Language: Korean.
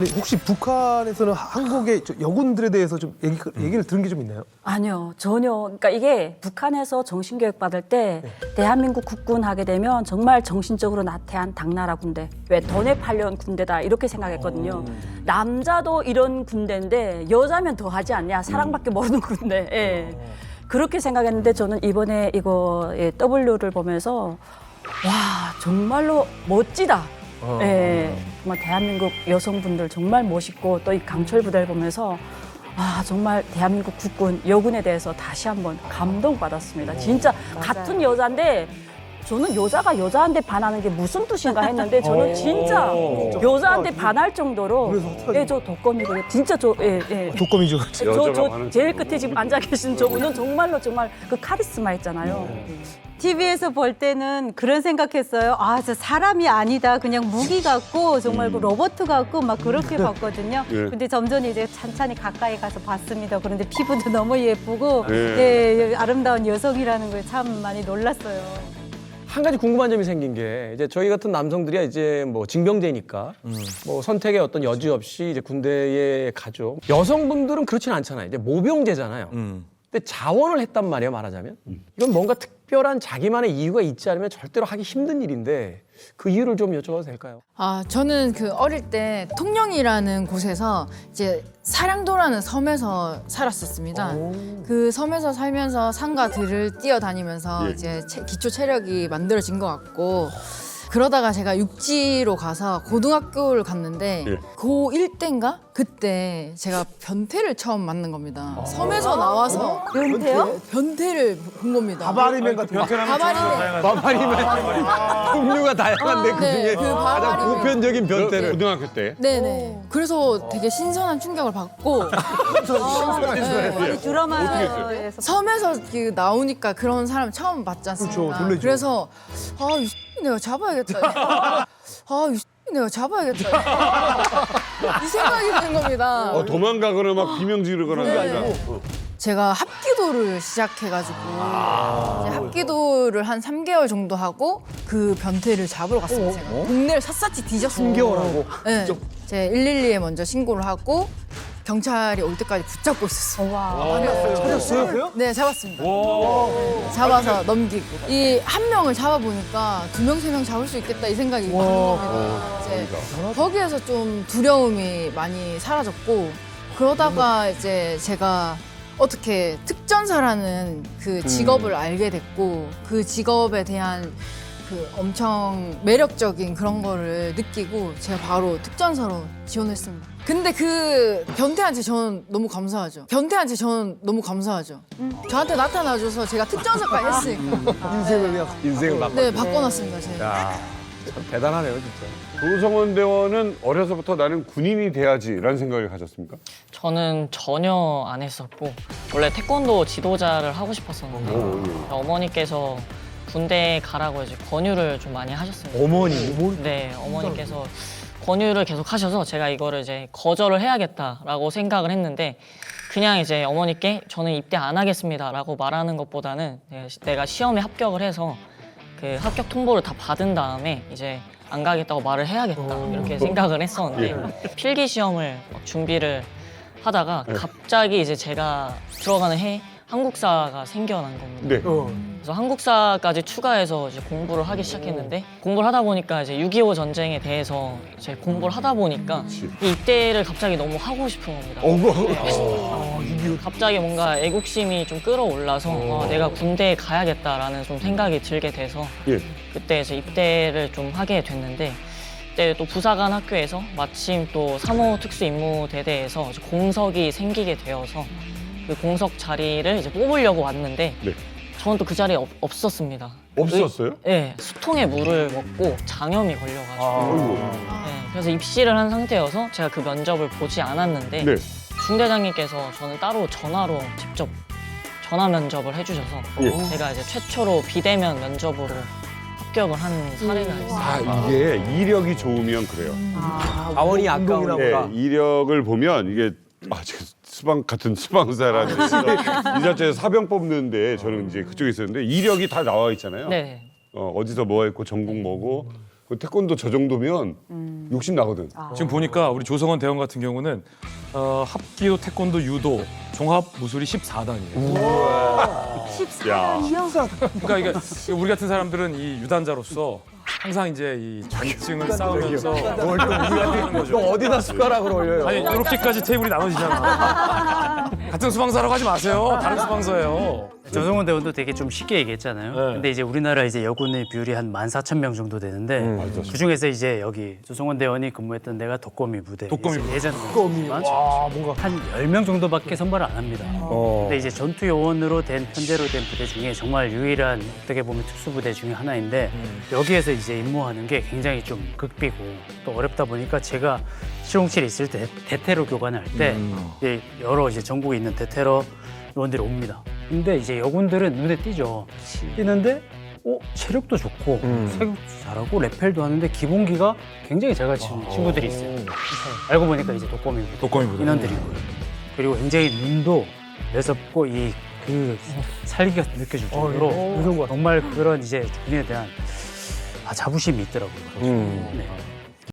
혹시 북한에서는 한국의 여군들에 대해서 좀 얘기를 들은 게 좀 있나요? 아니요, 전혀. 그러니까 이게 북한에서 정신교육 받을 때 대한민국 국군 하게 되면 정말 정신적으로 나태한 당나라 군대, 왜 돈에 팔려온 군대다 이렇게 생각했거든요. 남자도 이런 군대인데 여자면 더 하지 않냐, 사랑밖에 모르는 군대. 예. 그렇게 생각했는데 저는 이번에 이거 W를 보면서 와, 정말로 멋지다. 예, 정말 대한민국 여성분들 정말 멋있고 또 이 강철 부대를 보면서 아, 정말 대한민국 국군 여군에 대해서 다시 한번 감동받았습니다. 진짜 같은 여자인데 저는 여자가 여자한테 반하는 게 무슨 뜻인가 했는데 저는 진짜 여자한테 반할 정도로 예, 저 독거미거든요. 진짜 독거미죠. 저 제일 끝에 지금 앉아 계신 저분은 정말로 정말 그 카리스마 있잖아요. TV에서 볼 때는 그런 생각했어요. 아, 저 사람이 아니다. 그냥 무기 같고 정말 그 로봇 같고 막 그렇게 봤거든요. 근데 점점 이제 찬찬히 가까이 가서 봤습니다. 그런데 피부도 너무 예쁘고 예, 아름다운 여성이라는 거에 참 많이 놀랐어요. 한 가지 궁금한 점이 생긴 게 이제 저희 같은 남성들이야 이제 뭐 징병제니까 뭐 선택의 어떤 여지 없이 이제 군대에 가죠. 여성분들은 그렇지는 않잖아요. 이제 모병제잖아요. 근데 자원을 했단 말이에요, 말하자면. 이건 뭔가 특별한 자기만의 이유가 있지 않으면 절대로 하기 힘든 일인데 그 이유를 좀 여쭤봐도 될까요? 아, 저는 그 어릴 때 통영이라는 곳에서 이제 사량도라는 섬에서 살았었습니다. 그 섬에서 살면서 산과 들을 뛰어다니면서 이제 기초 체력이 만들어진 것 같고 그러다가 제가 육지로 가서 고등학교를 갔는데 고1 때인가? 그때 제가 변태를 처음 만난 겁니다. 섬에서 나와서 변태요? 변태를 본 겁니다. 바바리맨 같은 거. 바바리맨. 바바리맨 종류가 다양한데 그중에 네, 그 가장 바바리맨. 보편적인 변태를 고등학교 때? 네네. 그래서 되게 신선한 충격을 받고 우리 드라마에서 섬에서 그 나오니까 그런 사람 처음 봤지 않습니까? 그렇죠, 놀라죠. 그래서 이 내가 잡아야겠다. 이 내가 잡아야겠다. 이 생각이 든 겁니다. 도망가거나 막 비명 지르거나 네. 아니라. 제가 합기도를 시작해가지고 이제 합기도를 한 3개월 정도 하고 그 변태를 잡으러 갔습니다. 제가 동네를 샅샅이 뒤졌어요. 3개월 하고? 네. 제 112에 먼저 신고를 하고 경찰이 올 때까지 붙잡고 있었어요. 찾았어요? 네, 잡았습니다. 잡아서 넘기고. 이 한 명을 잡아보니까 2명, 3명 잡을 수 있겠다 이 생각이 드는 겁니다. 이제 거기에서 좀 두려움이 많이 사라졌고 그러다가 이제 제가 어떻게 특전사라는 그 직업을 알게 됐고 그 직업에 대한 그 엄청 매력적인 그런 거를 느끼고 제가 바로 특전사로 지원했습니다. 근데 그 변태한테 저는 너무 감사하죠. 저한테 나타나줘서 제가 특전사까지 했으니까. 인생을 그냥. 인생을 바꿔. 네, 바꿔놨습니다, 제가. 야, 참 대단하네요, 진짜. 조성원 대원은 어려서부터 나는 군인이 돼야지라는 생각을 가졌습니까? 저는 전혀 안 했었고 원래 태권도 지도자를 하고 싶었었는데 어머니께서 군대에 가라고 이제 권유를 좀 많이 하셨습니다. 어머니. 네, 어머니께서 권유를 계속 하셔서 제가 이거를 이제 거절을 해야겠다라고 생각을 했는데 그냥 이제 어머니께 저는 입대 안 하겠습니다라고 말하는 것보다는 내가 시험에 합격을 해서 그 합격 통보를 다 받은 다음에 이제 안 가겠다고 말을 해야겠다 이렇게 생각을 했었는데 필기 시험을 막 준비를 하다가 갑자기 이제 제가 들어가는 해 한국사가 생겨난 겁니다. 네. 그래서 한국사까지 추가해서 이제 공부를 하기 시작했는데 공부를 하다 보니까 이제 6.25 전쟁에 대해서 이제 공부를 하다 보니까 이 입대를 갑자기 너무 하고 싶은 겁니다. 갑자기 뭔가 애국심이 좀 끌어올라서 내가 군대에 가야겠다라는 좀 생각이 들게 돼서 그때 이제 입대를 좀 하게 됐는데 그때 또 부사관 학교에서 마침 또 3호 특수임무대대에서 공석이 생기게 되어서 그 공석 자리를 이제 뽑으려고 왔는데 저는 또 그 자리에 없었습니다. 없었어요? 네, 수통에 물을 먹고 장염이 걸려가지고 네, 그래서 입시를 한 상태여서 제가 그 면접을 보지 않았는데 중대장님께서 저는 따로 전화로 직접 전화 면접을 해주셔서 제가 이제 최초로 비대면 면접으로 합격을 한 사례가 있어요. 아, 이게 이력이 좋으면 그래요. 자원이 아까우나 보다. 네, 이력을 보면 이게 지금 같은 수방사라는 이 자체에 사병 뽑는데 저는 이제 그쪽에 있었는데 이력이 다 나와 있잖아요. 네. 어디서 뭐 했고 전공 뭐고 태권도 저 정도면 욕심 나거든. 지금 보니까 우리 조성원 대원 같은 경우는 합기도 태권도 유도 종합 무술이 14단이에요. 야. 그러니까 이게 우리 같은 사람들은 이 유단자로서 항상 이제 이 자격증을 쌓으면서 뭘 좀 이해하는 거죠. 어디다 숟가락을 올려요? 아니 이렇게까지 테이블이 나눠지잖아. 같은 수방사라고 하지 마세요. 다른 수방사예요. 조성원 대원도 되게 좀 쉽게 얘기했잖아요. 네. 근데 이제 우리나라 이제 여군의 비율이 한 14,000명 정도 되는데 그 중에서 이제 여기 조성원 대원이 근무했던 데가 독거미 부대. 독거미 부대. 예전 독거미만 한 10명 정도밖에 선발을 안 합니다. 근데 이제 전투 요원으로 된 현재로 된 부대 중에 정말 유일한 어떻게 보면 특수 부대 중에 하나인데 여기에서 이제 임무하는 게 굉장히 좀 극비고 또 어렵다 보니까 제가 실용실에 있을 때 대테러 교관을 할 때 이제 여러 이제 전국에 있는 대테러 요원들이 옵니다. 근데 이제 여군들은 눈에 띄죠. 띄는데 체력도 좋고 사격도 잘하고 레펠도 하는데 기본기가 굉장히 잘 갖춘 친구들이 있어요. 알고 보니까 이제 독거미 독거미부대. 인원들이고요. 그리고 굉장히 눈도 매섭고 그 살기가 느껴질 정도로 정말 그런 이제 군인에 대한 자부심이 있더라고요. 네.